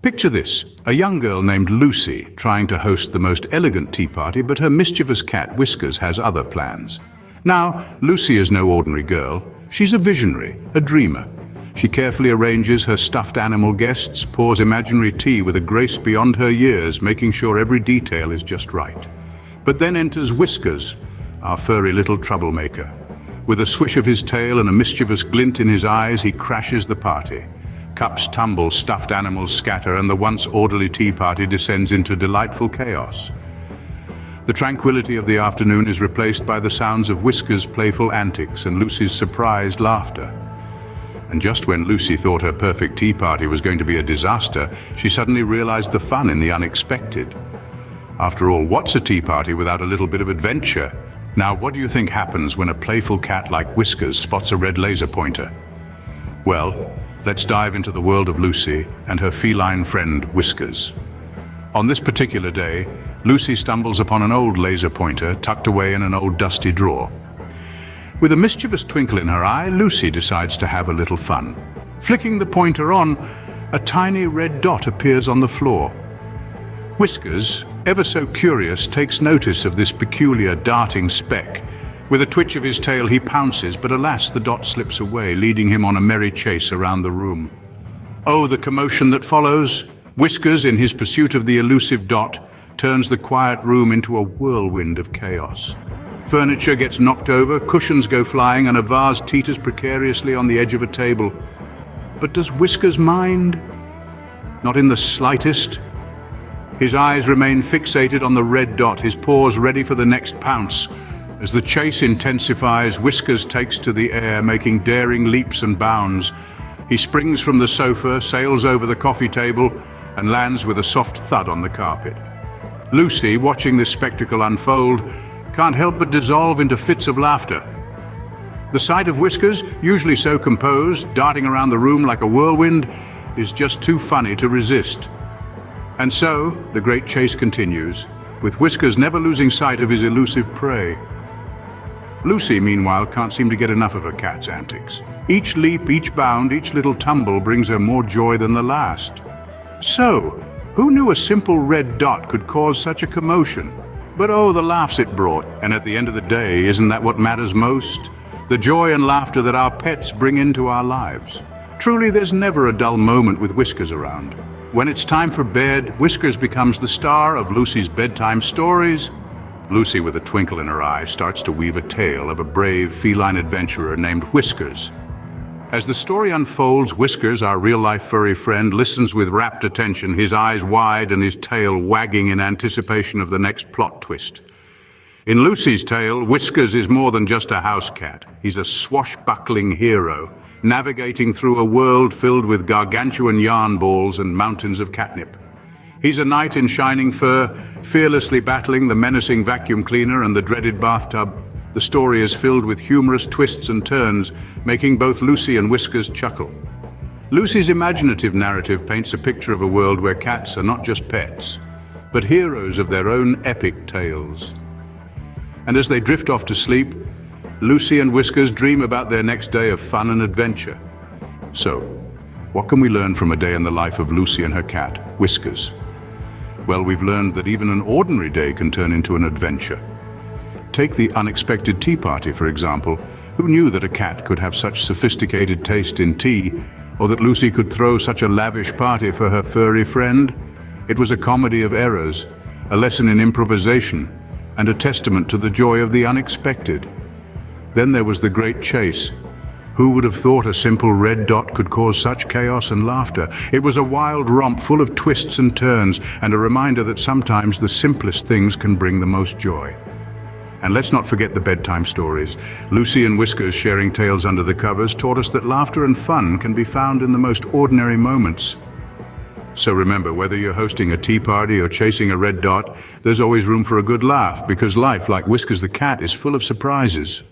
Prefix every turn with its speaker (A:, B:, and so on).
A: Picture this, a young girl named Lucy trying to host the most elegant tea party, but her mischievous cat Whiskers has other plans. Now, Lucy is no ordinary girl. She's a visionary, a dreamer. She carefully arranges her stuffed animal guests, pours imaginary tea with a grace beyond her years, making sure every detail is just right. But then enters Whiskers, our furry little troublemaker. With a swish of his tail and a mischievous glint in his eyes, he crashes the party. Cups tumble, stuffed animals scatter, and the once orderly tea party descends into delightful chaos. The tranquility of the afternoon is replaced by the sounds of Whiskers' playful antics and Lucy's surprised laughter. And just when Lucy thought her perfect tea party was going to be a disaster, she suddenly realized the fun in the unexpected. After all, what's a tea party without a little bit of adventure? Now, what do you think happens when a playful cat like Whiskers spots a red laser pointer? Well, let's dive into the world of Lucy and her feline friend Whiskers. On this particular day, Lucy stumbles upon an old laser pointer tucked away in an old dusty drawer. With a mischievous twinkle in her eye, Lucy decides to have a little fun. Flicking the pointer on, a tiny red dot appears on the floor. Whiskers, ever so curious, takes notice of this peculiar darting speck. With a twitch of his tail, he pounces, but alas, the dot slips away, leading him on a merry chase around the room. Oh, the commotion that follows! Whiskers, in his pursuit of the elusive dot, turns the quiet room into a whirlwind of chaos. Furniture gets knocked over, cushions go flying, and a vase teeters precariously on the edge of a table. But does Whiskers mind? Not in the slightest. His eyes remain fixated on the red dot, his paws ready for the next pounce. As the chase intensifies, Whiskers takes to the air, making daring leaps and bounds. He springs from the sofa, sails over the coffee table, and lands with a soft thud on the carpet. Lucy, watching this spectacle unfold, can't help but dissolve into fits of laughter. The sight of Whiskers, usually so composed, darting around the room like a whirlwind, is just too funny to resist. And so, the great chase continues, with Whiskers never losing sight of his elusive prey. Lucy, meanwhile, can't seem to get enough of her cat's antics. Each leap, each bound, each little tumble brings her more joy than the last. So, who knew a simple red dot could cause such a commotion? But oh, the laughs it brought. And at the end of the day, isn't that what matters most? The joy and laughter that our pets bring into our lives. Truly, there's never a dull moment with Whiskers around. When it's time for bed, Whiskers becomes the star of Lucy's bedtime stories. Lucy, with a twinkle in her eye, starts to weave a tale of a brave feline adventurer named Whiskers. As the story unfolds, Whiskers, our real-life furry friend, listens with rapt attention, his eyes wide and his tail wagging in anticipation of the next plot twist. In Lucy's tale, Whiskers is more than just a house cat. He's a swashbuckling hero, navigating through a world filled with gargantuan yarn balls and mountains of catnip. He's a knight in shining fur, fearlessly battling the menacing vacuum cleaner and the dreaded bathtub. The story is filled with humorous twists and turns, making both Lucy and Whiskers chuckle. Lucy's imaginative narrative paints a picture of a world where cats are not just pets, but heroes of their own epic tales. And as they drift off to sleep, Lucy and Whiskers dream about their next day of fun and adventure. So, what can we learn from a day in the life of Lucy and her cat, Whiskers? Well, we've learned that even an ordinary day can turn into an adventure. Take the unexpected tea party, for example. Who knew that a cat could have such sophisticated taste in tea, or that Lucy could throw such a lavish party for her furry friend? It was a comedy of errors, a lesson in improvisation, and a testament to the joy of the unexpected. Then there was the great chase. Who would have thought a simple red dot could cause such chaos and laughter? It was a wild romp full of twists and turns, and a reminder that sometimes the simplest things can bring the most joy. And let's not forget the bedtime stories. Lucy and Whiskers, sharing tales under the covers, taught us that laughter and fun can be found in the most ordinary moments. So remember, whether you're hosting a tea party or chasing a red dot, there's always room for a good laugh, because life, like Whiskers the cat, is full of surprises.